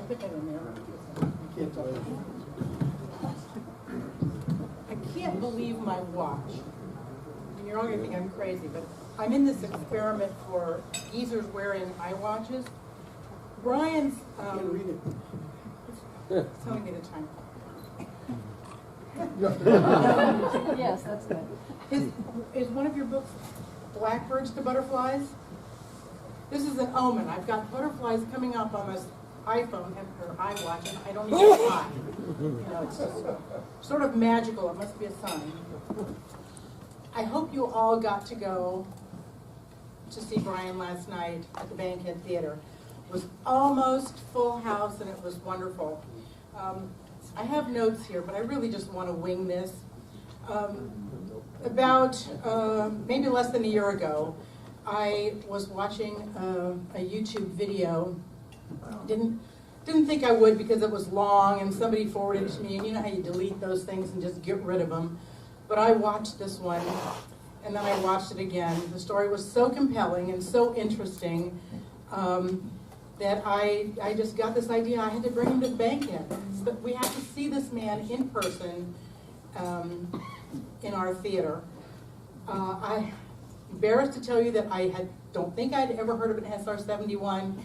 put that in there. I can't believe my watch. I mean, you're all going to think I'm crazy, but I'm in this experiment for geezers wearing eye watches. Brian's it's telling me the time. Yes, that's good. Is one of your books Blackbirds to Butterflies? This is an omen. I've got butterflies coming up on this iPhone or iWatch, and I don't even know why. You know, it's just sort of magical. It must be a sign. I hope you all got to go to see Brian last night at the Bankhead Theater. It was almost full house, and it was wonderful. I have notes here, but I really just want to wing this. About maybe less than a year ago, I was watching a YouTube video. Didn't think I would because it was long and somebody forwarded it to me, and you know how you delete those things and just get rid of them. But I watched this one, and then I watched it again. The story was so compelling and so interesting that I just got this idea I had to bring him to the Bankhead. So we have to see this man in person in our theater. I'm embarrassed to tell you that don't think I'd ever heard of an SR-71.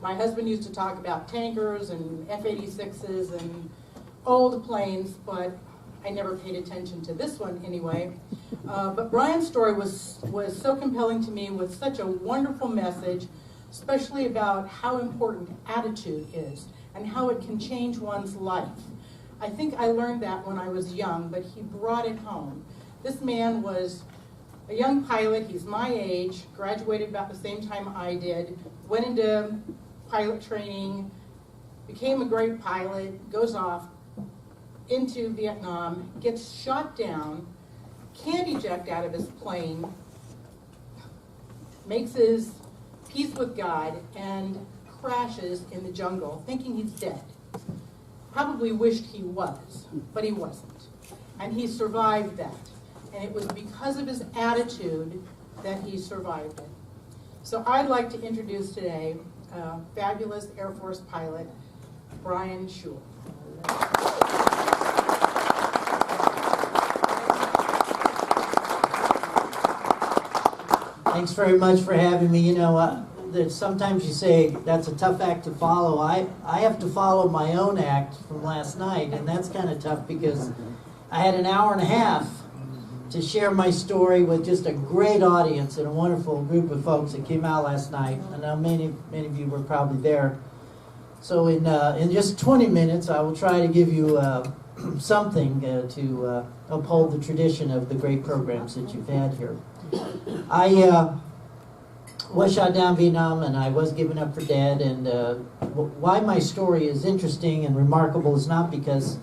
My husband used to talk about tankers and F-86s and old planes, but I never paid attention to this one anyway. But Brian's story was so compelling to me, with such a wonderful message, especially about how important attitude is and how it can change one's life. I think I learned that when I was young, but he brought it home. This man was a young pilot. He's my age, graduated about the same time I did, went into pilot training, became a great pilot, goes off into Vietnam, gets shot down, can't eject out of his plane, makes his peace with God, and crashes in the jungle thinking he's dead. Probably wished he was, but he wasn't. And he survived that. And it was because of his attitude that he survived it. So I'd like to introduce today fabulous Air Force pilot, Brian Shul. Thanks very much for having me. You know, sometimes you say that's a tough act to follow. I have to follow my own act from last night, and that's kind of tough because I had an hour and a half to share my story with just a great audience and a wonderful group of folks that came out last night. I know many of you were probably there. So in just 20 minutes, I will try to give you something to uphold the tradition of the great programs that you've had here. I was shot down in Vietnam, and I was given up for dead. And why my story is interesting and remarkable is not because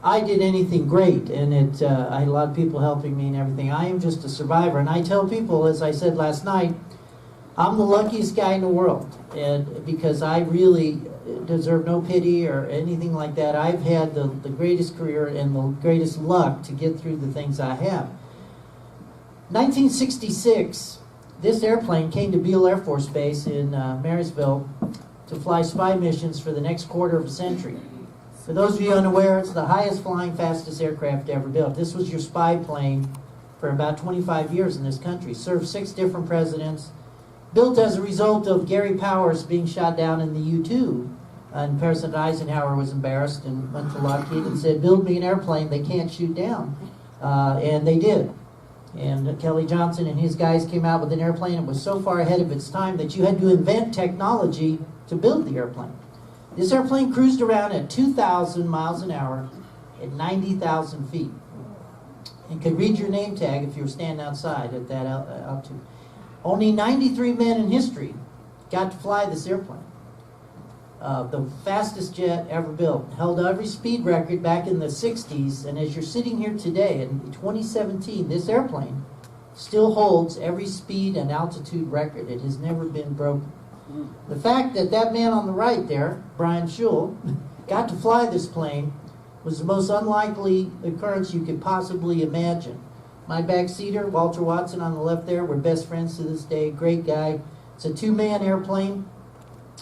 I did anything great, and I had a lot of people helping me and everything. I am just a survivor, and I tell people, as I said last night, I'm the luckiest guy in the world, and because I really deserve no pity or anything like that. I've had the greatest career and the greatest luck to get through the things I have. 1966, this airplane came to Beale Air Force Base in Marysville to fly spy missions for the next quarter of a century. For those of you unaware, it's the highest flying, fastest aircraft ever built. This was your spy plane for about 25 years in this country. Served 6 different presidents. Built as a result of Gary Powers being shot down in the U-2. And President Eisenhower was embarrassed and went to Lockheed and said, build me an airplane they can't shoot down. And they did. And Kelly Johnson and his guys came out with an airplane. It was so far ahead of its time that you had to invent technology to build the airplane. This airplane cruised around at 2,000 miles an hour at 90,000 feet. And could read your name tag if you were standing outside at that altitude. Only 93 men in history got to fly this airplane. The fastest jet ever built. Held every speed record back in the 60s, and as you're sitting here today in 2017, this airplane still holds every speed and altitude record. It has never been broken. The fact that that man on the right there, Brian Shul, got to fly this plane was the most unlikely occurrence you could possibly imagine. My backseater, Walter Watson on the left there, we're best friends to this day, great guy. It's a 2-man airplane.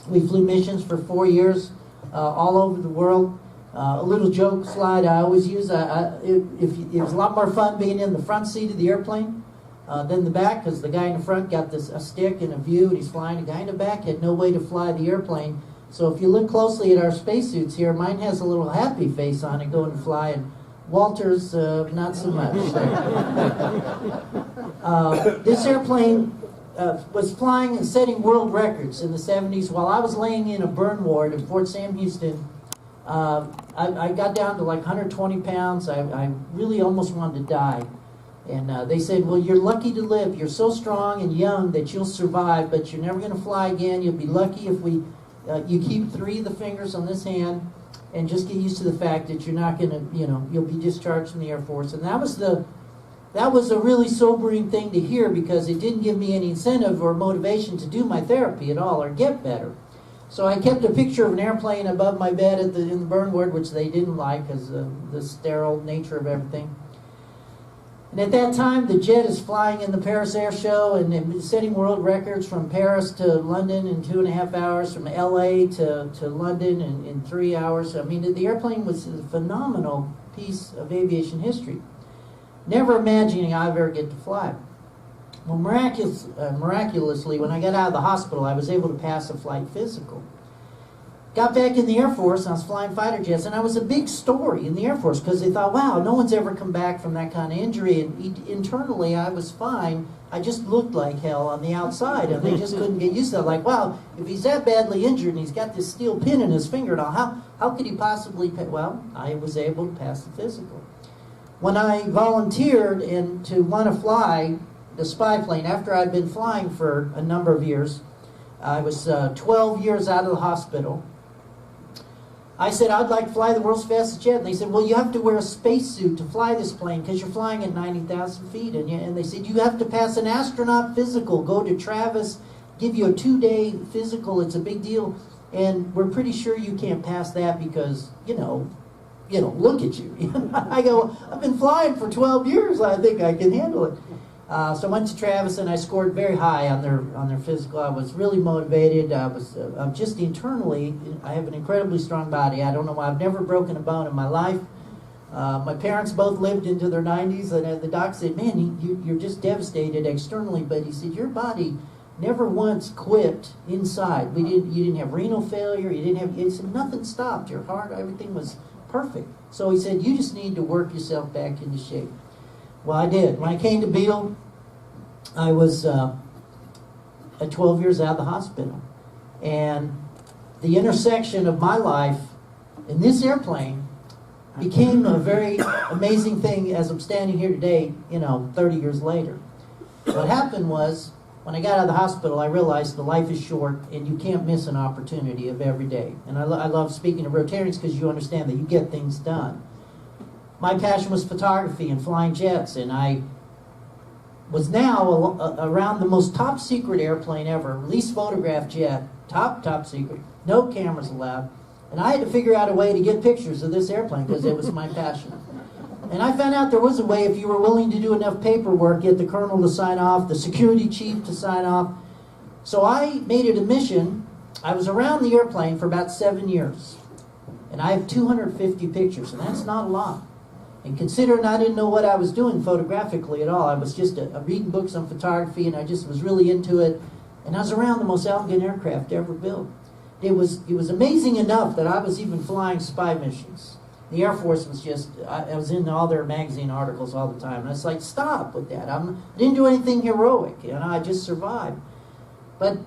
We flew missions for 4 years. all over the world. A little joke slide I always use, it was a lot more fun being in the front seat of the airplane than the back, because the guy in the front got a stick and a view, and he's flying. The guy in the back had no way to fly the airplane. So if you look closely at our spacesuits here, mine has a little happy face on it going to fly, and Walter's not so much. This airplane was flying and setting world records in the 70s. While I was laying in a burn ward in Fort Sam Houston, I got down to like 120 pounds. I really almost wanted to die. And they said, well, you're lucky to live. You're so strong and young that you'll survive, but you're never going to fly again. You'll be lucky if you keep 3 of the fingers on this hand and just get used to the fact that you're not going to, you'll be discharged from the Air Force. And that was a really sobering thing to hear, because it didn't give me any incentive or motivation to do my therapy at all or get better. So I kept a picture of an airplane above my bed in the burn ward, which they didn't like because of the sterile nature of everything. And at that time, the jet is flying in the Paris Air Show and setting world records from Paris to London in 2.5 hours, from LA to London in 3 hours. I mean, the airplane was a phenomenal piece of aviation history. Never imagining I'd ever get to fly. Well, miraculously, when I got out of the hospital, I was able to pass a flight physical. Got back in the Air Force, and I was flying fighter jets, and I was a big story in the Air Force, because they thought, wow, no one's ever come back from that kind of injury. And internally, I was fine. I just looked like hell on the outside, and they just couldn't get used to that. Like, wow, if he's that badly injured and he's got this steel pin in his finger now, how could he possibly well, I was able to pass the physical. When I volunteered to want to fly the spy plane, after I'd been flying for a number of years, I was 12 years out of the hospital. I said, I'd like to fly the world's fastest jet. And they said, well, you have to wear a spacesuit to fly this plane because you're flying at 90,000 feet. And they said, you have to pass an astronaut physical. Go to Travis, give you a 2-day physical. It's a big deal. And we're pretty sure you can't pass that because, look at you. I go, I've been flying for 12 years. I think I can handle it. So I went to Travis, and I scored very high on their physical. I was really motivated. I'm just internally, I have an incredibly strong body. I don't know why. I've never broken a bone in my life. My parents both lived into their 90s, and the doc said, man, you're just devastated externally, but he said, your body never once quit inside. You didn't have renal failure. He said, nothing stopped. Your heart, everything was perfect. So he said, you just need to work yourself back into shape. Well, I did. When I came to Beale, I was at 12 years out of the hospital. And the intersection of my life in this airplane became a very amazing thing as I'm standing here today, 30 years later. What happened was, when I got out of the hospital, I realized the life is short and you can't miss an opportunity of every day. And I love speaking to Rotarians because you understand that you get things done. My passion was photography and flying jets, and I was now around the most top secret airplane ever, least photographed jet, top secret, no cameras allowed, and I had to figure out a way to get pictures of this airplane because it was my passion. And I found out there was a way if you were willing to do enough paperwork, get the colonel to sign off, the security chief to sign off. So I made it a mission. I was around the airplane for about 7 years, and I have 250 pictures, and that's not a lot. And considering I didn't know what I was doing photographically at all, I was just reading books on photography, and I just was really into it. And I was around the most elegant aircraft ever built. It was amazing enough that I was even flying spy missions. The Air Force was just, I was in all their magazine articles all the time. And I was like, stop with that. I didn't do anything heroic. I just survived. But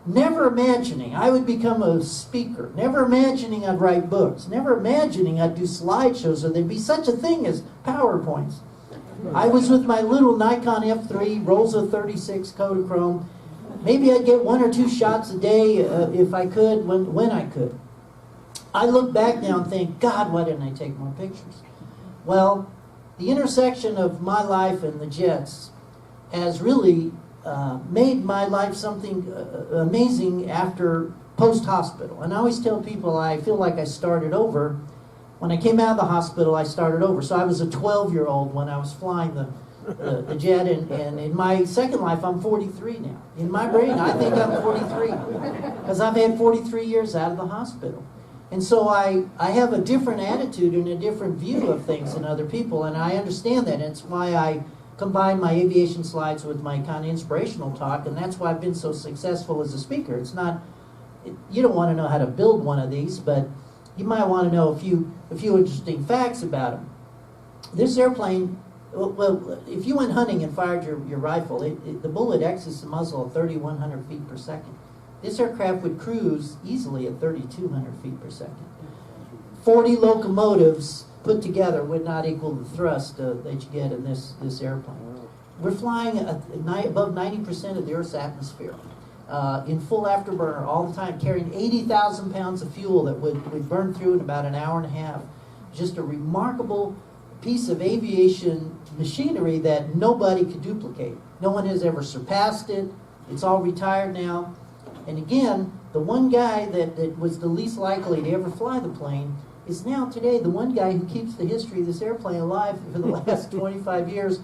never imagining I would become a speaker, never imagining I'd write books, never imagining I'd do slideshows or there'd be such a thing as PowerPoints. I was with my little Nikon F3, Rosa 36 Kodachrome. Maybe I'd get 1 or 2 shots a day if I could, when I could. I look back now and think, God, why didn't I take more pictures? Well, the intersection of my life and the jets has really made my life something amazing after post-hospital. And I always tell people I feel like I started over. When I came out of the hospital, I started over. So I was a 12-year-old when I was flying the jet, and in my second life, I'm 43 now. In my brain, I think I'm 43 because I've had 43 years out of the hospital. And so I have a different attitude and a different view of things than other people, and I understand that. It's why I combine my aviation slides with my kind of inspirational talk, and that's why I've been so successful as a speaker. It's not, you don't want to know how to build one of these, but you might want to know a few interesting facts about them. This airplane, well, if you went hunting and fired your rifle, the bullet exits the muzzle at 3,100 feet per second. This aircraft would cruise easily at 3,200 feet per second. 40 locomotives put together would not equal the thrust that you get in this airplane. We're flying above 90% of the Earth's atmosphere in full afterburner all the time, carrying 80,000 pounds of fuel that would burn through in about an hour and a half. Just a remarkable piece of aviation machinery that nobody could duplicate. No one has ever surpassed it. It's all retired now. And again, the one guy that was the least likely to ever fly the plane is now today the one guy who keeps the history of this airplane alive for the last 25 years,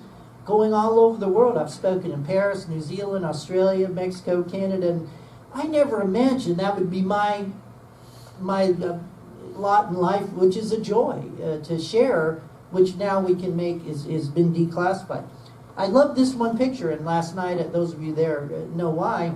going all over the world. I've spoken in Paris, New Zealand, Australia, Mexico, Canada, and I never imagined that would be my lot in life, which is a joy to share, which now we can make has been declassified. I love this one picture, and last night, those of you there know why.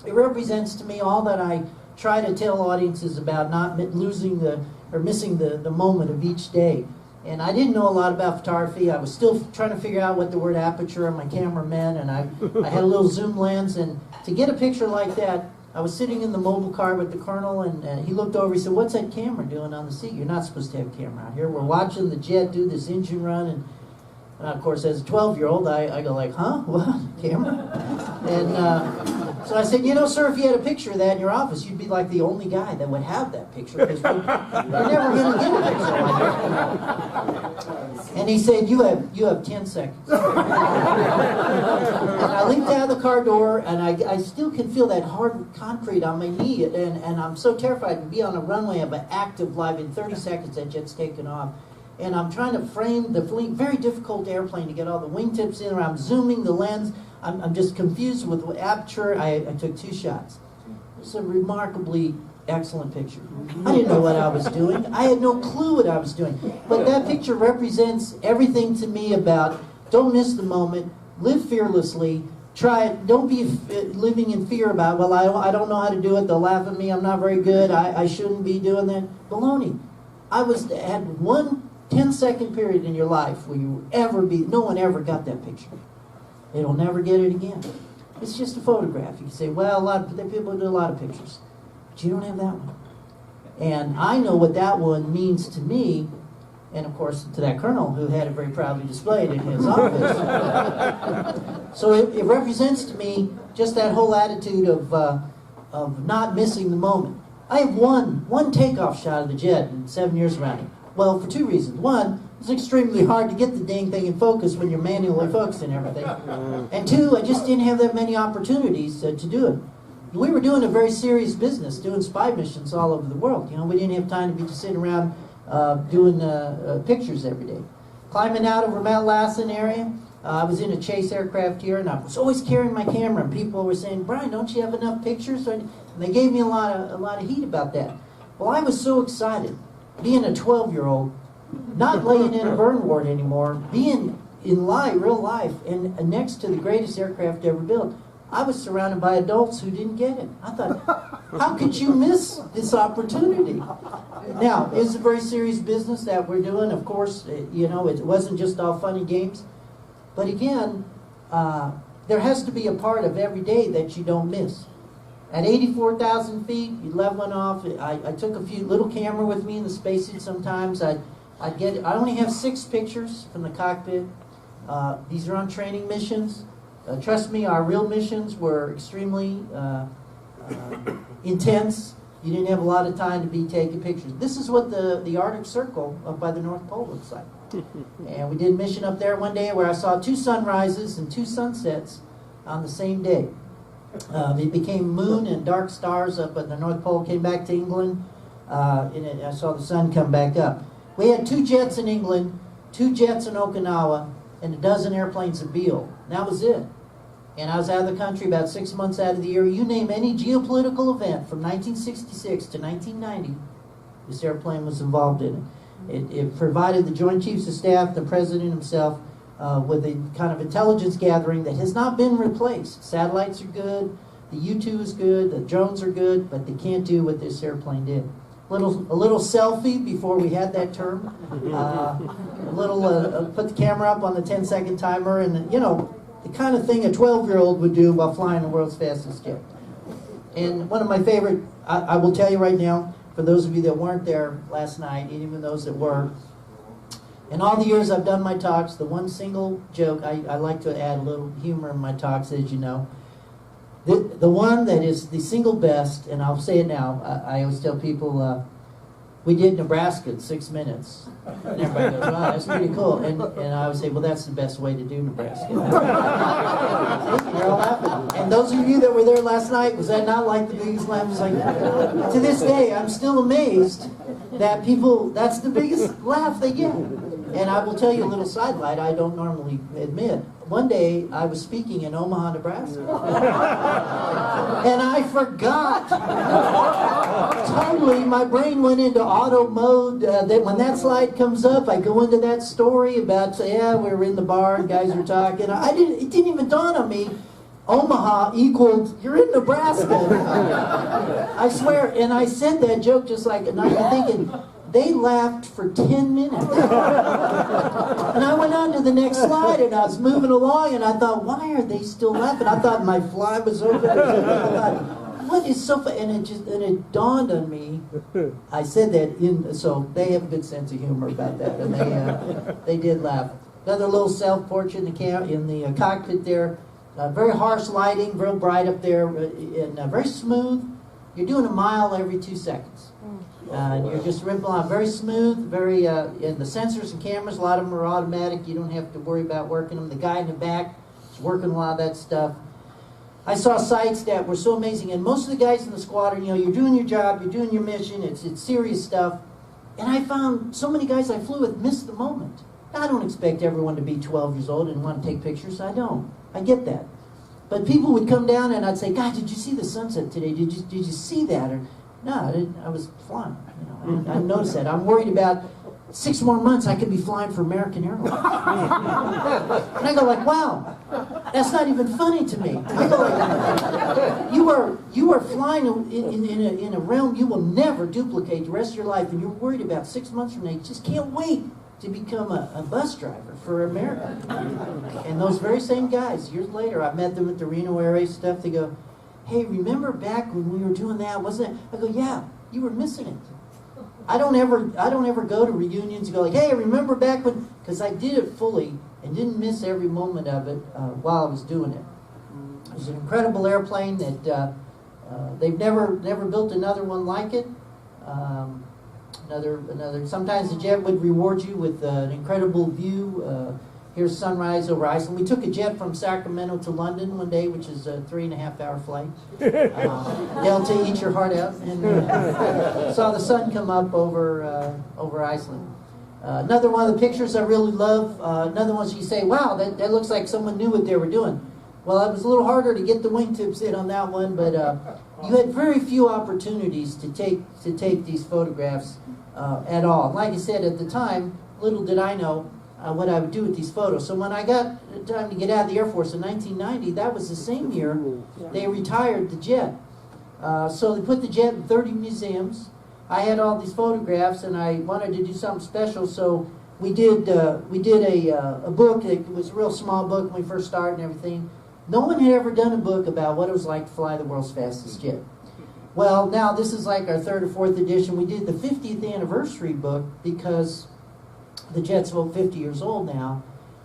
It represents to me all that I try to tell audiences about not losing or missing the moment of each day. And I didn't know a lot about photography. I was still trying to figure out what the word aperture on my camera meant, and I had a little zoom lens. And to get a picture like that, I was sitting in the mobile car with the colonel, and he looked over. He said, "What's that camera doing on the seat? You're not supposed to have a camera out here. We're watching the jet do this engine run." And of course, as a 12-year-old, I go like, "Huh? What? Camera?" And so I said, "You know, sir, if you had a picture of that in your office, you'd be like the only guy that would have that picture, because you're never going to get a picture like that." And he said, you have 10 seconds. And I leaped out of the car door, and I still can feel that hard concrete on my knee, and I'm so terrified to be on a runway of an active live. In 30 seconds, that jet's taken off. And I'm trying to frame the very difficult airplane to get all the wingtips in, or I'm zooming the lens. I'm just confused with the aperture. I took 2 shots. It's a remarkably excellent picture. I didn't know what I was doing. I had no clue what I was doing. But that picture represents everything to me about don't miss the moment, live fearlessly, try it. Don't be living in fear about, well, I don't know how to do it. They'll laugh at me. I'm not very good. I shouldn't be doing that. Baloney. Had one 10-second period in your life where you no one ever got that picture. They'll never get it again. It's just a photograph. You can say, well, people do a lot of pictures, but you don't have that one. And I know what that one means to me, and of course to that colonel who had it very proudly displayed in his office. So it represents to me just that whole attitude of not missing the moment. I have one takeoff shot of the jet in 7 years around it. Well, for 2 reasons. One, it's extremely hard to get the dang thing in focus when you're manually focusing everything. And 2, I just didn't have that many opportunities to do it. We were doing a very serious business, doing spy missions all over the world. You know, we didn't have time to be just sitting around doing pictures every day. Climbing out over Mount Lassen area, I was in a chase aircraft here, and I was always carrying my camera, and people were saying, "Brian, don't you have enough pictures?" And they gave me a lot of heat about that. Well, I was so excited, being a 12-year-old, not laying in a burn ward anymore, being in real life, and next to the greatest aircraft ever built. I was surrounded by adults who didn't get it. I thought, how could you miss this opportunity? Now, it's a very serious business that we're doing. Of course, you know, it wasn't just all fun and games. But again, there has to be a part of every day that you don't miss. At 84,000 feet, you let one off. I took a few little camera with me in the spacesuit sometimes. I only have 6 pictures from the cockpit. These are on training missions. Trust me, our real missions were extremely intense. You didn't have a lot of time to be taking pictures. This is what the Arctic Circle up by the North Pole looks like. And we did a mission up there one day where I saw 2 sunrises and 2 sunsets on the same day. It became moon and dark stars up at the North Pole, came back to England, and I saw the sun come back up. We had 2 jets in England, 2 jets in Okinawa, and a dozen airplanes at Beale. That was it. And I was out of the country about 6 months out of the year. You name any geopolitical event from 1966 to 1990, This airplane was involved in it. It provided the Joint Chiefs of Staff, the President himself, with a kind of intelligence gathering that has not been replaced. Satellites are good, the U-2 is good, the drones are good, but they can't do what this airplane did. A little selfie before we had that term. Put the camera up on the 10-second timer, and you know, the kind of thing a 12-year-old would do while flying the world's fastest jet. And one of my favorite, I will tell you right now, for those of you that weren't there last night, and even those that were, in all the years I've done my talks, the one single joke, I like to add a little humor in my talks, as you know. The one that is the single best, and I'll say it now, I always tell people, we did Nebraska in 6 minutes. And everybody goes, wow, that's pretty cool. And I would say, well, that's the best way to do Nebraska. You're all laughing. And those of you that were there last night, was that not like the biggest laugh? It's like, to this day, I'm still amazed that people, that's the biggest laugh they get. And I will tell you a little sidelight I don't normally admit. One day, I was speaking in Omaha, Nebraska. And I forgot. Totally, my brain went into auto mode. That when that slide comes up, I go into that story about, yeah, we were in the bar, and guys were talking. It didn't even dawn on me. Omaha equaled, you're in Nebraska. I swear, and I said that joke just like, and I'm thinking, they laughed for 10 minutes. And I went on to the next slide, and I was moving along, and I thought, why are they still laughing? I thought my fly was over. I thought, what is so funny? And it dawned on me. I said that so they have a good sense of humor about that, and they did laugh. Another little self-portrait in the cockpit there. Very harsh lighting, real bright up there, and very smooth. You're doing a mile every 2 seconds. And you're just ripping on very smooth, very, and the sensors and cameras, a lot of them are automatic. You don't have to worry about working them. The guy in the back is working a lot of that stuff. I saw sights that were so amazing, and most of the guys in the squadron, you know, you're doing your job, you're doing your mission, it's serious stuff. And I found so many guys I flew with missed the moment. I don't expect everyone to be 12 years old and want to take pictures. I don't. I get that. But people would come down and I'd say, God, did you see the sunset today? Did you see that? Or, no, I didn't. I was flying. You know, I didn't notice that. I'm worried about 6 more months I could be flying for American Airlines. And I go like, wow, that's not even funny to me. I go like, you are flying in a realm you will never duplicate the rest of your life, and you're worried about 6 months from now. You just can't wait to become a bus driver for America. And those very same guys, years later, I met them at the Reno Air Race stuff. They go, hey, remember back when we were doing that? Wasn't it? I go, yeah, you were missing it. I don't ever go to reunions and go like, hey, remember back when? Because I did it fully and didn't miss every moment of it while I was doing it. It was an incredible airplane that they've never built another one like it. Sometimes the jet would reward you with an incredible view. Here's sunrise over Iceland. We took a jet from Sacramento to London one day, which is a 3.5-hour flight. Delta, eat your heart out. And saw the sun come up over Iceland. Another one of the pictures I really love, another one you say, wow, that looks like someone knew what they were doing. Well, it was a little harder to get the wingtips in on that one, but you had very few opportunities to take these photographs at all. And like I said, at the time, little did I know what I would do with these photos. So when I got time to get out of the Air Force in 1990, that was the same year they retired the jet. So they put the jet in 30 museums. I had all these photographs, and I wanted to do something special, so we did a book. It was a real small book when we first started and everything. No one had ever done a book about what it was like to fly the world's fastest jet. Well, now this is like our 3rd or 4th edition. We did the 50th anniversary book because the jet's about 50 years old now.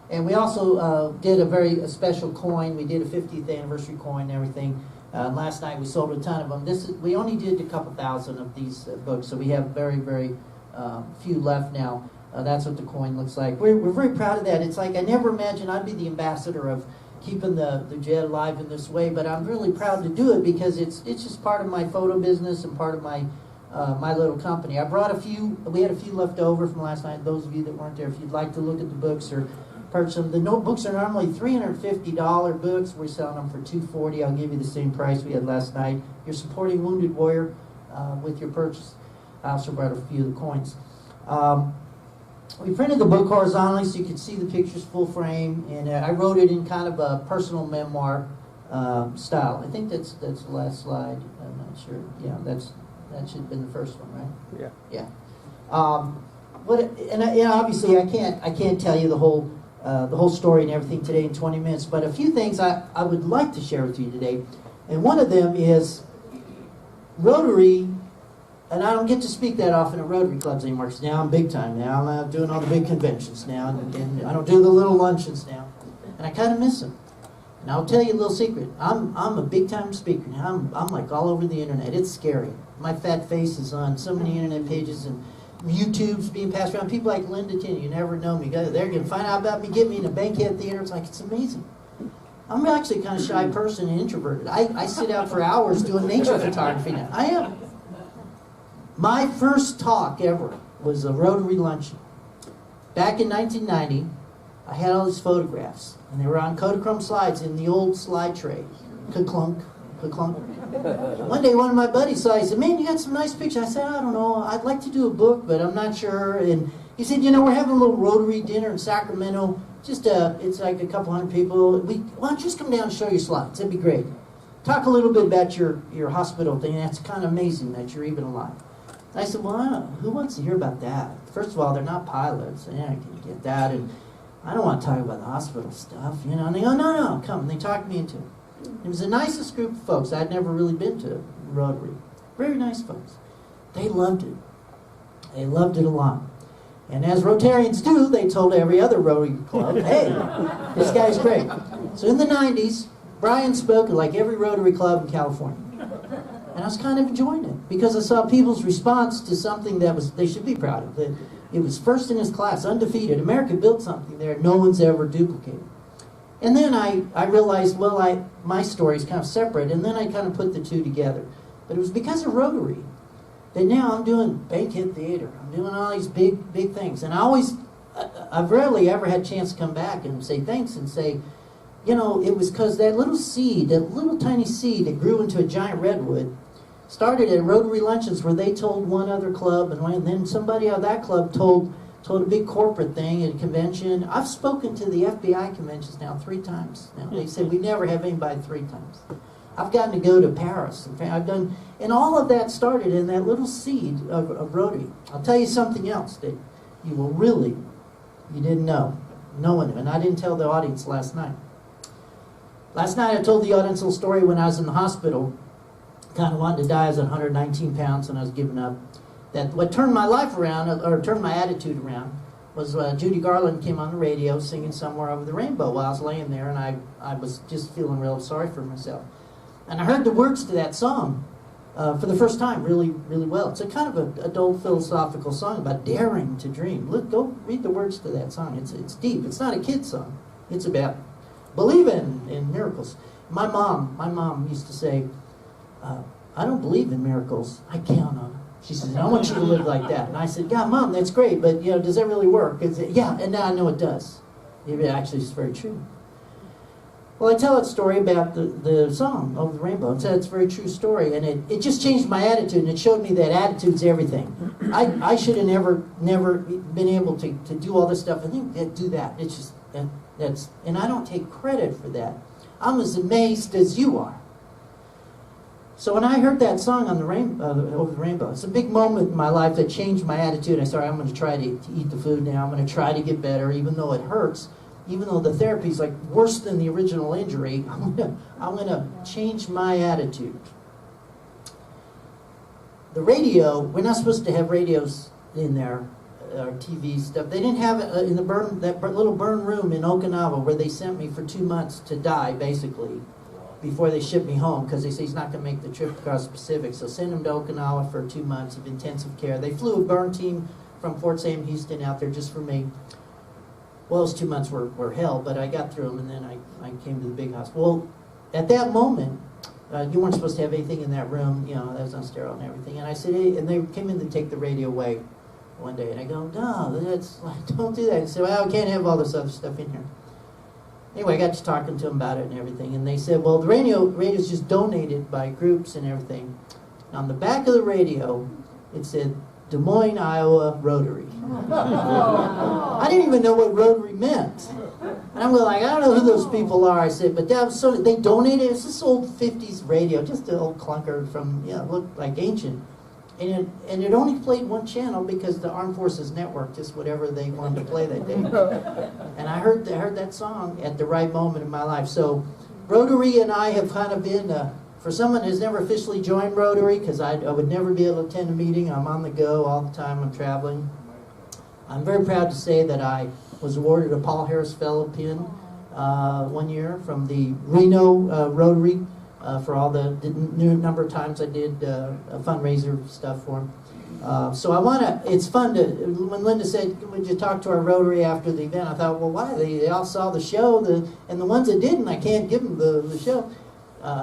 And we also did a very special coin. We did a 50th anniversary coin and everything. Last night we sold a ton of them. We only did a couple thousand of these books, so we have very, very few left now. That's what the coin looks like. We're very proud of that. It's like I never imagined I'd be the ambassador of keeping the jet alive in this way, but I'm really proud to do it because it's just part of my photo business and part of my my little company. I brought a few. We had a few left over from last night. Those of you that weren't there, if you'd like to look at the books or purchase them, the notebooks are normally $350 books. We're selling them for $240. I'll give you the same price we had last night. You're supporting Wounded Warrior with your purchase. I also brought a few of the coins. We printed the book horizontally so you could see the pictures full frame, and I wrote it in kind of a personal memoir style. I think that's the last slide. I'm not sure. Yeah, that should have been the first one, right? Yeah. Yeah. Obviously I can't tell you the whole story and everything today in 20 minutes, but a few things I would like to share with you today, and one of them is Rotary. And I don't get to speak that often at Rotary clubs anymore, because now I'm big time now. I'm doing all the big conventions now, and I don't do the little luncheons now. And I kind of miss them. And I'll tell you a little secret. I'm a big time speaker now. I'm like all over the internet. It's scary. My fat face is on so many internet pages, and YouTube's being passed around. People like Linda Tinney, you never know me. They're going to find out about me, get me in a Bankhead Theater. It's like, it's amazing. I'm actually a kind of shy person and introverted. I sit out for hours doing nature photography now. I am. My first talk ever was a Rotary luncheon. Back in 1990, I had all these photographs, and they were on Kodachrome slides in the old slide tray. Ka-clunk, ka-clunk. One day, one of my buddies saw it. He said, "Man, you got some nice pictures." I said, "I don't know. I'd like to do a book, but I'm not sure." And he said, "You know, we're having a little Rotary dinner in Sacramento. Just it's like a couple hundred people. Why don't you just come down and show your slides? That'd be great. Talk a little bit about your hospital thing. That's kind of amazing that you're even alive." I said, "Well, who wants to hear about that? First of all, they're not pilots. Yeah, I can get that. And I don't want to talk about the hospital stuff, you know." And they go, no, come. And they talked me into it. It was the nicest group of folks. I'd never really been to Rotary. Very nice folks. They loved it. They loved it a lot. And as Rotarians do, they told every other Rotary club, "Hey, this guy's great." So in the 90s, Brian spoke at like every Rotary club in California. And I was kind of enjoying it, because I saw people's response to something that they should be proud of. That it was first in his class, undefeated. America built something there no one's ever duplicated. And then I realized, well, my story is kind of separate, and then I kind of put the two together. But it was because of Rotary that now I'm doing Bankhead Theater. I'm doing all these big things. And I've rarely ever had a chance to come back and say thanks and say, you know, it was because that little seed, that little tiny seed that grew into a giant redwood, started at Rotary luncheons where they told one other club, and then somebody out of that club told a big corporate thing at a convention. I've spoken to the FBI conventions now 3 times. Now, they said we never have anybody 3 times. I've gotten to go to Paris, and all of that started in that little seed of Rotary. I'll tell you something else that you didn't know. No one, and I didn't tell the audience last night. Last night I told the audience a little story when I was in the hospital. Kind of wanted to die. I was at 119 pounds and I was giving up. That what turned my life around, or turned my attitude around, was Judy Garland came on the radio singing "Somewhere Over the Rainbow" while I was laying there, and I was just feeling real sorry for myself. And I heard the words to that song for the first time really, really well. It's a kind of an adult philosophical song about daring to dream. Go read the words to that song. It's deep. It's not a kid's song. It's about believing in miracles. My mom used to say, "I don't believe in miracles. I count on them." She says, "I want you to live like that." And I said, "Yeah, Mom, that's great, but does that really work?" Yeah, and now I know it does. It actually is very true. Well, I tell that story about the song "Over the Rainbow." It's a very true story, and it just changed my attitude, and it showed me that attitude's everything. I should have never been able to do all this stuff and then do that. It's just and I don't take credit for that. I'm as amazed as you are. So when I heard that song on Over the Rainbow, it's a big moment in my life that changed my attitude. I said, I'm going to try to eat the food now. I'm going to try to get better, even though it hurts. Even though the therapy is like worse than the original injury, I'm going to change my attitude. The radio, we're not supposed to have radios in there, or TV stuff. They didn't have it in that little burn room in Okinawa where they sent me for 2 months to die, basically, before they shipped me home, because they say he's not going to make the trip across the Pacific. So send him to Okinawa for 2 months of intensive care. They flew a burn team from Fort Sam Houston out there just for me. Well, those 2 months were hell, but I got through them, and then I came to the big hospital. Well, at that moment, you weren't supposed to have anything in that room, that was on sterile and everything. And I said, hey, and they came in to take the radio away one day, and I go, no, don't do that. He said, well, we can't have all this other stuff in here. Anyway, I got to talking to them about it and everything, and they said, well, the radio's just donated by groups and everything. And on the back of the radio, it said, Des Moines, Iowa Rotary. I didn't even know what Rotary meant. And I'm like, I don't know who those people are. I said, but that was so, they donated. It's this old 50s radio, just an old clunker from, looked like ancient. And it only played one channel because the Armed Forces Network, just whatever they wanted to play that day. And I heard that song at the right moment in my life. So Rotary and I have kind of been, for someone who's never officially joined Rotary, because I would never be able to attend a meeting. I'm on the go all the time. I'm traveling. I'm very proud to say that I was awarded a Paul Harris Fellow pin 1 year from the Reno Rotary for all the number of times I did a fundraiser stuff for them. So I want to, it's fun to, when Linda said, would you talk to our Rotary after the event, I thought, well, why? They all saw the show, and the ones that didn't, I can't give them the show.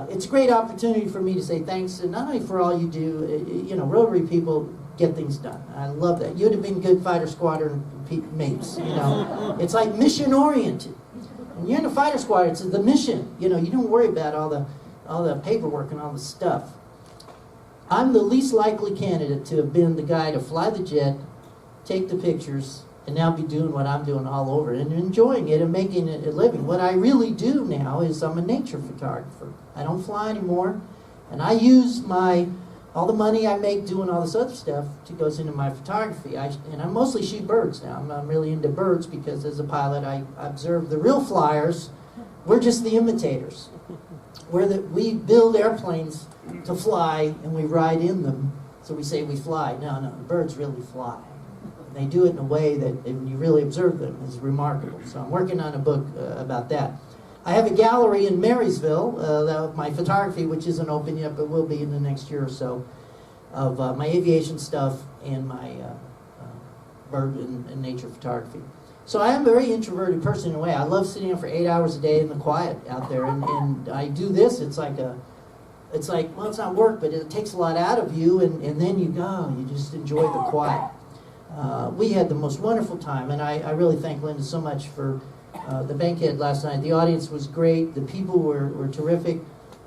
It's a great opportunity for me to say thanks, and not only for all you do, Rotary people get things done. I love that. You'd have been good fighter squadron mates, It's like mission-oriented. When you're in a fighter squadron, it's the mission. You don't worry about all the paperwork and all the stuff. I'm the least likely candidate to have been the guy to fly the jet, take the pictures, and now be doing what I'm doing all over and enjoying it and making it a living. What I really do now is I'm a nature photographer. I don't fly anymore, and I use all the money I make doing all this other stuff goes into my photography. And I mostly shoot birds now. I'm really into birds because as a pilot I observe the real flyers. We're just the imitators. We build airplanes to fly and we ride in them. So we say we fly. No, the birds really fly. They do it in a way that, when you really observe them, is remarkable. So I'm working on a book about that. I have a gallery in Marysville, my photography, which isn't open yet, but will be in the next year or so, of my aviation stuff and my bird and nature photography. So I am a very introverted person in a way. I love sitting there for 8 hours a day in the quiet out there, and I do this. It's like, well, it's not work, but it takes a lot out of you, and then you just enjoy the quiet. We had the most wonderful time, and I really thank Linda so much for the bankhead last night. The audience was great. The people were terrific.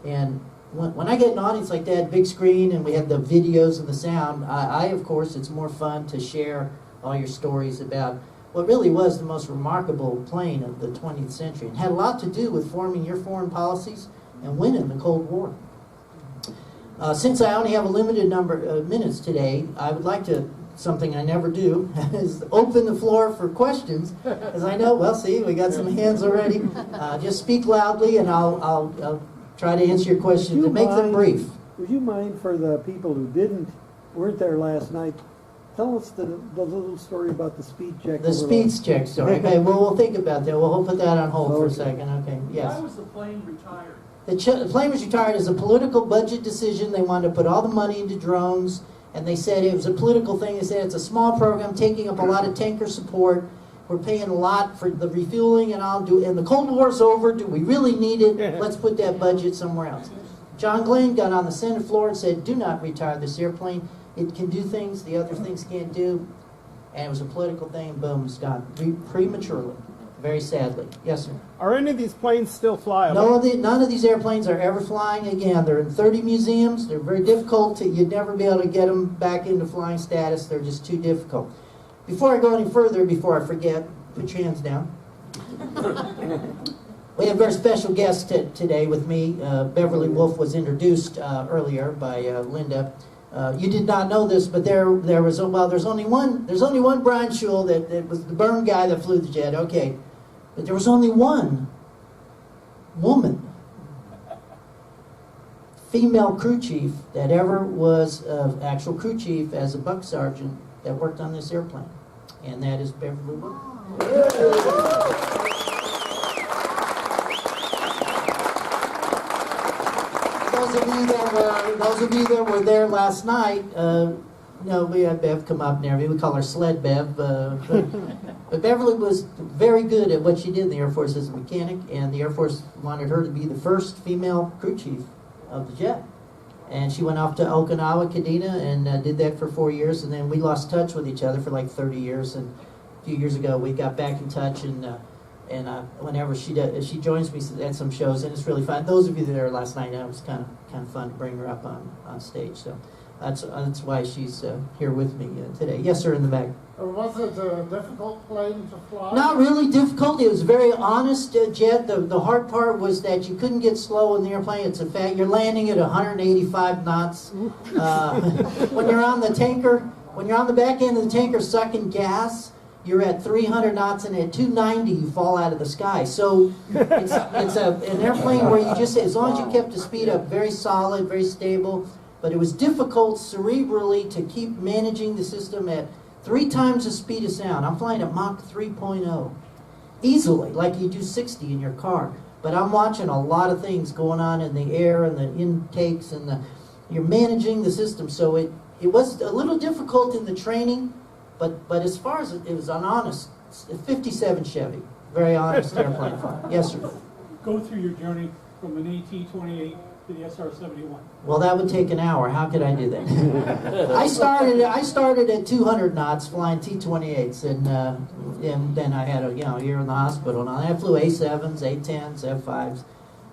And when I get an audience like that, big screen, and we have the videos and the sound, of course, it's more fun to share all your stories about what really was the most remarkable plane of the 20th century. It had a lot to do with forming your foreign policies and winning the Cold War. Since I only have a limited number of minutes today, I would like to, something I never do, is open the floor for questions. As I know, well, see, we got some hands already. Just speak loudly, and I'll try to answer your questions and make them brief. Would you mind, for the people who weren't there last night, tell us the little story about the speed check? The speed check story. Okay, well, we'll think about that. We'll put that on hold for a second. Okay, yes. Why was the plane retired? The plane was retired as a political budget decision. They wanted to put all the money into drones, and they said it was a political thing. They said it's a small program taking up a lot of tanker support. We're paying a lot for the refueling, and the Cold War's over. Do we really need it? Let's put that budget somewhere else. John Glenn got on the Senate floor and said, do not retire this airplane. It can do things the other things can't do. And it was a political thing, and boom, it's gone prematurely, very sadly. Yes, sir? Are any of these planes still flyable? No, none of these airplanes are ever flying again. They're in 30 museums. They're very difficult. You'd never be able to get them back into flying status. They're just too difficult. Before I go any further, before I forget, put your hands down. We have a very special guest today with me. Beverly Wolf was introduced earlier by Linda. You did not know this, but there's only one Brian Shul that was the burn guy that flew the jet. Okay, but there was only one woman, female crew chief that ever was an actual crew chief as a buck sergeant that worked on this airplane, and that is Beverly Wolf. Those of you that were there last night, we had Bev come up and everything. We call her Sled Bev. But Beverly was very good at what she did in the Air Force as a mechanic, and the Air Force wanted her to be the first female crew chief of the jet. And she went off to Okinawa, Kadena, and did that for 4 years, and then we lost touch with each other for like 30 years, and a few years ago we got back in touch, and whenever she joins me at some shows, and it's really fun. Those of you that were there last night, it was kind of fun to bring her up on stage. So That's why she's here with me today. Yes, sir, in the back. Was it a difficult plane to fly? Not really difficult. It was very honest jet. The hard part was that you couldn't get slow in the airplane. It's a fact. You're landing at 185 knots. When you're on the tanker, when you're on the back end of the tanker sucking gas, you're at 300 knots, and at 290 you fall out of the sky. So it's an airplane where you just, as long as you kept the speed up, very solid, very stable. But it was difficult cerebrally to keep managing the system at 3 times the speed of sound. I'm flying at Mach 3.0 easily, like you do 60 in your car. But I'm watching a lot of things going on in the air and the intakes, and you're managing the system. So it was a little difficult in the training, but as far as it was an honest 57 Chevy, very honest airplane flying. Yes, sir. Go through your journey from an AT-28 to the SR-71. Well, that would take an hour. How could I do that? I started at 200 knots flying T-28s, and then I had a year in the hospital. And I flew A7s, A10s, F5s,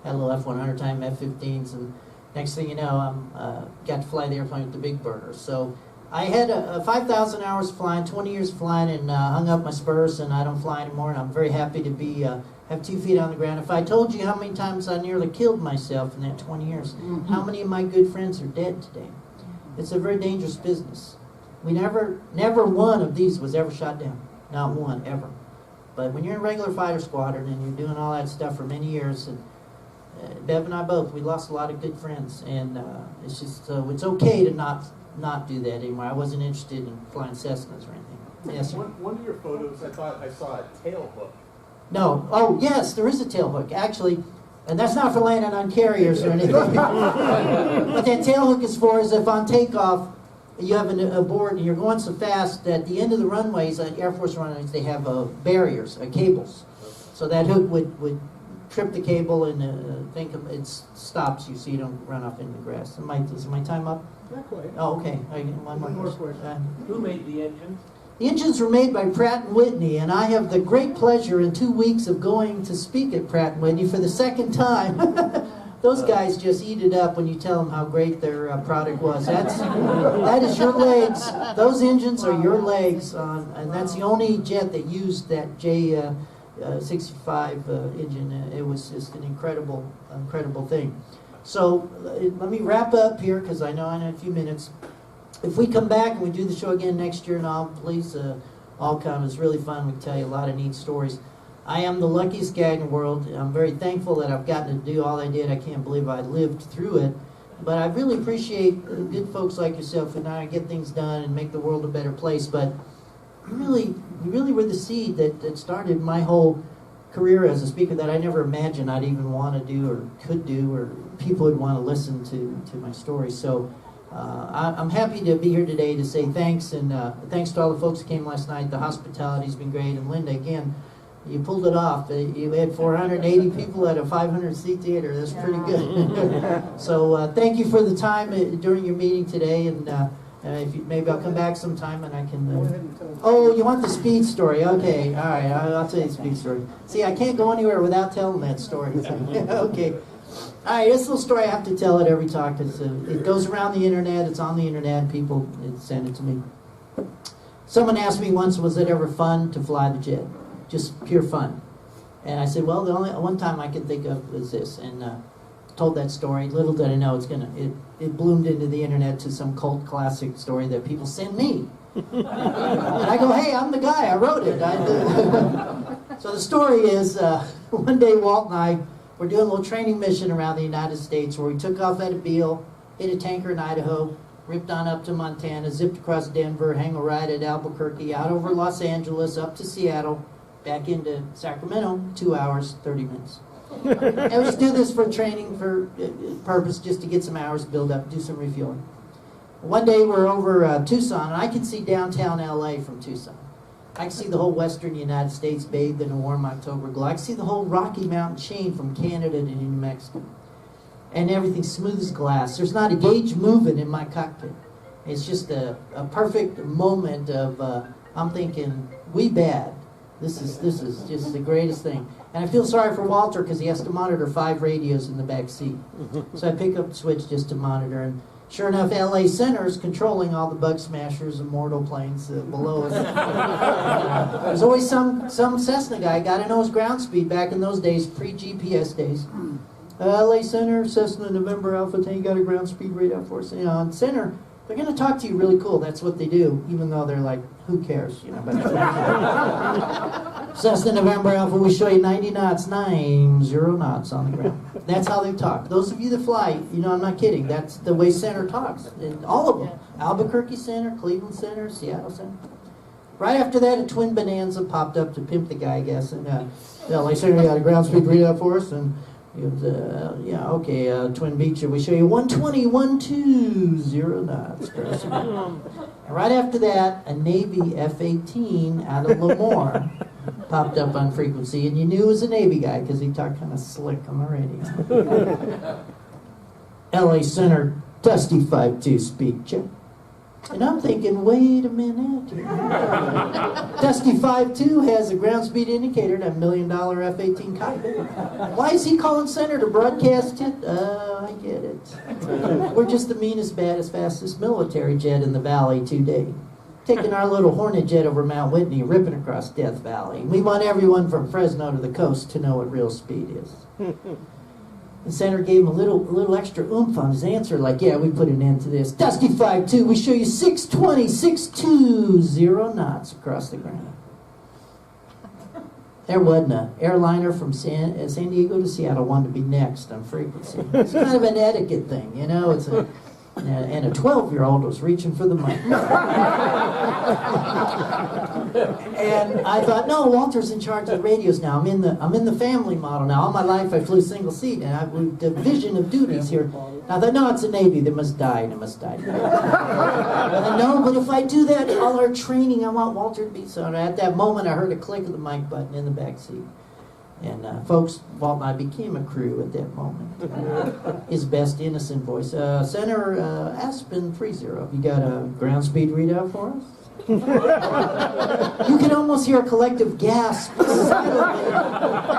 had a little F-100 time, F-15s, and next thing you know, got to fly the airplane with the big burners. So I had 5,000 hours flying, 20 years flying, and hung up my spurs, and I don't fly anymore. And I'm very happy to be have 2 feet on the ground. If I told you how many times I nearly killed myself in that 20 years, how many of my good friends are dead today? It's a very dangerous business. We never one of these was ever shot down. Not one, ever. But when you're in a regular fighter squadron and you're doing all that stuff for many years, and Bev and I both, we lost a lot of good friends, and it's just, it's okay to not do that anymore. I wasn't interested in flying Cessnas or anything. Yes, sir. One of your photos, I thought I saw a tail hook. No. Oh, yes, there is a tail hook, actually. And that's not for landing on carriers or anything. What that tail hook is for is if on takeoff, you have a board and you're going so fast that at the end of the runways, Air Force runways, they have barriers, cables. So that hook would trip the cable and it stops you so you don't run off into the grass. Is my time up? Not quite. Oh, okay. One One more more question. question. Who made the engines? The engines were made by Pratt & Whitney, and I have the great pleasure in 2 weeks of going to speak at Pratt & Whitney for the second time. Those guys just eat it up when you tell them how great their product was. That is your legs. Those engines are your legs, and that's the only jet that used that J65 engine. It was just an incredible thing. So let me wrap up here because I know I have a few minutes. If we come back and we do the show again next year, and please all come. It's really fun. We can tell you a lot of neat stories. I am the luckiest guy in the world. I'm very thankful that I've gotten to do all I did. I can't believe I lived through it. But I really appreciate good folks like yourself who now get things done and make the world a better place. But you really were the seed that started my whole career as a speaker that I never imagined I'd even want to do or could do, or people would want to listen to my story. So I'm happy to be here today to say thanks, and thanks to all the folks who came last night. The hospitality's been great, and Linda, again, you pulled it off. You had 480 people at a 500-seat theater. That's pretty good. So thank you for the time during your meeting today, and maybe I'll come back sometime and I can... Oh, you want the speed story? Okay, all right, I'll tell you the speed story. See, I can't go anywhere without telling that story. Okay. All right, this little story, I have to tell it every talk. It goes around the internet. It's on the internet. People send it to me. Someone asked me once, was it ever fun to fly the jet? Just pure fun. And I said, well, the only one time I can think of is this. And told that story. Little did I know it bloomed into the internet to some cult classic story that people send me. And I go, hey, I'm the guy. I wrote it. So the story is, one day Walt and I were doing a little training mission around the United States where we took off at a Beale, hit a tanker in Idaho, ripped on up to Montana, zipped across Denver, hang a ride at Albuquerque, out over Los Angeles, up to Seattle, back into Sacramento, 2 hours, 30 minutes. And we just do this for training for purpose, just to get some hours build up, do some refueling. One day we're over Tucson, and I can see downtown LA from Tucson. I can see the whole western United States bathed in a warm October glow. I can see the whole Rocky Mountain chain from Canada to New Mexico. And everything's smooth as glass. There's not a gauge moving in my cockpit. It's just a perfect moment of, I'm thinking, we bad. This is just the greatest thing. And I feel sorry for Walter because he has to monitor 5 radios in the back seat. So I pick up the switch just to monitor, and Sure enough, LA Center is controlling all the bug smashers and mortal planes below us. There's always some Cessna guy, got to know his ground speed back in those days, pre-GPS days. LA Center, Cessna, November Alpha 10, you got a ground speed radar for us. You know, on Center, they're going to talk to you really cool. That's what they do, even though they're like, who cares? You know, but Cessna, November Alpha, we show you 90 knots, 90 knots on the ground. That's how they talk. Those of you that fly, you know, I'm not kidding. That's the way Center talks. And all of them. Albuquerque Center, Cleveland Center, Seattle Center. Right after that, a twin Bonanza popped up to pimp the guy, I guess. And LA Center got a ground speed readout for us. And it was, yeah, okay, Twin Beach, we show you 120, 120 knots. And right after that, a Navy F-18 out of Lemoore popped up on frequency, and you knew it was a Navy guy because he talked kind of slick on the radio. LA Center, Dusty 5-2, speak check. And I'm thinking, wait a minute. Dusty 5-2 has a ground speed indicator in a $1 million F-18 cockpit. Why is he calling Center to broadcast it? I get it. We're just the meanest, baddest, fastest military jet in the valley today. Taking our little Hornet jet over Mount Whitney, ripping across Death Valley. We want everyone from Fresno to the coast to know what real speed is. The Center gave him a little extra oomph on his answer, like, yeah, we put an end to this. Dusty 5-2, we show you 620, 620 knots across the ground. There wasn't an airliner from San Diego to Seattle wanted to be next on frequency. It's kind of an etiquette thing, you know. And a 12-year-old was reaching for the mic. And I thought, no, Walter's in charge of the radios now. I'm in the family model now. All my life I flew single seat, and I've division of duties here. And I thought, no, it's the Navy. They must die, and it must die. And no, but if I do that, all our training, I want Walter to be. So at that moment, I heard a click of the mic button in the back seat. And folks, Walt and I became a crew at that moment. His best innocent voice. Center, Aspen 30, you got a ground speed readout for us? You can almost hear a collective gasp.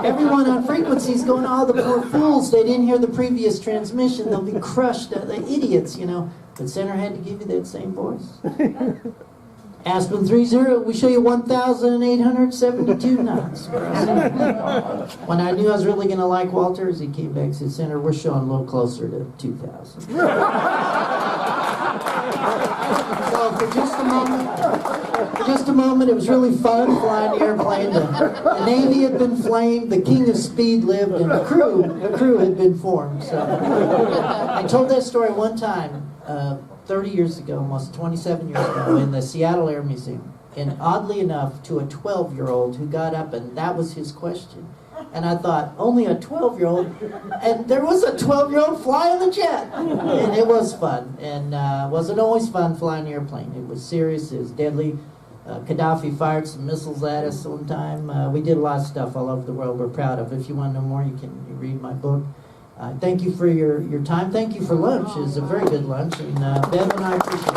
Everyone on frequencies going, oh, the poor fools, they didn't hear the previous transmission, they'll be crushed, the idiots, you know. But Center had to give you that same voice. Aspen 30, we show you 1,872 knots. When I knew I was really going to like Walter, as he came back to the Center, we're showing a little closer to 2,000. So for just a moment, it was really fun flying the airplane. The Navy had been flamed, the king of speed lived, and the crew had been formed. So I told that story one time. 30 years ago, almost 27 years ago, in the Seattle Air Museum. And oddly enough, to a 12-year-old who got up, and that was his question. And I thought, only a 12-year-old? And there was a 12-year-old flying the jet. And it was fun. And wasn't always fun flying the airplane. It was serious, it was deadly. Gaddafi fired some missiles at us one time. We did a lot of stuff all over the world we're proud of. If you want to know more, you can read my book. Thank you for your time. Thank you for lunch. It was a very good lunch, and Bev and I appreciate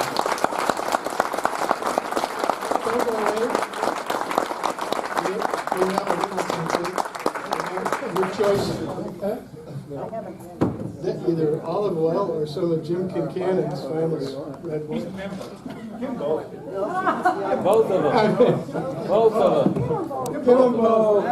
Your choice. Either olive oil or some of Jim Kincannon's famous red wine. Both of them. Both of them. Give them both.